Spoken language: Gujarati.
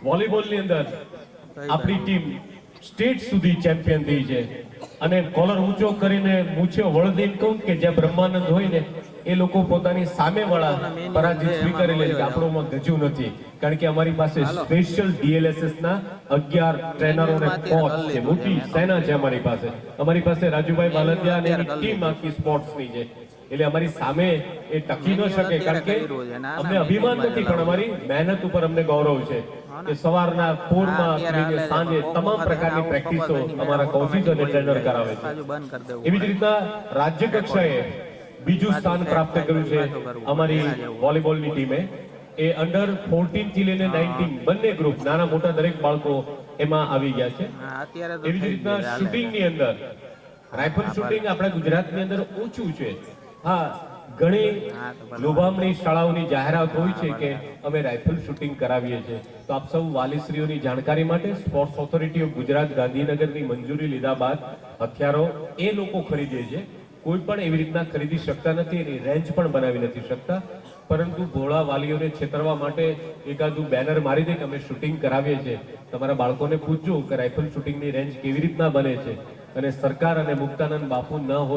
વોલીબોલની અંદર આપણી ટીમ સ્ટેટ સુધી ચેમ્પિયન થઈ છે અને કોલર ઊંચો કરીને મૂછ્યો વળદીને કહું કે જ્યાં બ્રહ્માનંદ હોય ને એ લોકો પોતાની સામેવાળા પરાજિત સ્વીકારી લે કે આપણોમાં ગજુ નથી, કારણ કે અમારી પાસે સ્પેશિયલ ડીએલએસએસ ના 11 ટ્રેનરો અને કોચ છે, મોટી સેના છે અમારી પાસે. અમારી પાસે રાજુભાઈ બાલદિયા અને એની ટીમ આખી સ્પોર્ટ્સની છે. એટલે અમારી સામે એ ટકી ન શકે, કારણ કે અમને અભિમાન નથી પણ અમારી મહેનત ઉપર અમને ગૌરવ છે કે સવારના પૂરમાં લઈને સાંજે તમામ પ્રકારની પ્રેક્ટિસો અમારા કોચિસ અને ટ્રેનર કરાવે છે. એવી જ રીતના રાજ્ય કક્ષાએ બીજું સ્થાન પ્રાપ્ત કર્યું છે અમારી વોલીબોલની ટીમે. એ અંડર 14 થી લઈને 19 બંને ગ્રુપ નાના મોટા દરેક બાળકો એમાં આવી ગયા છે. એવી જ રીતના શૂટિંગની અંદર રાઇફલ શૂટિંગ આપણા ગુજરાતની અંદર ઓછું છે. હા, ઘણી લોભામણી શાળાઓની જાહેરાત હોય છે કે અમે રાઇફલ શૂટિંગ કરાવીએ છીએ. તો આપ સૌ વાલીશ્રીઓની જાણકારી માટે સ્પોર્ટ્સ ઓથોરિટી ઓફ ગુજરાત ગાંધીનગરની મંજૂરી લીધા બાદ હથિયારો એ લોકો ખરીદે છે. કોઈ પણ એવી રીતના ખરીદી શકતા નથી, એની રેન્જ પણ બનાવી નથી શકતા. પરંતુ ભોળા વાલીઓને છેતરવા માટે એકાદું બેનર મારી દે કે અમે શૂટિંગ કરાવીએ છીએ. તમારા બાળકોને પૂછજો કે રાઇફલ શૂટિંગની રેન્જ કેવી રીતના બને છે. અને સરકાર અને મુક્તાનંદ બાપુ ન હોય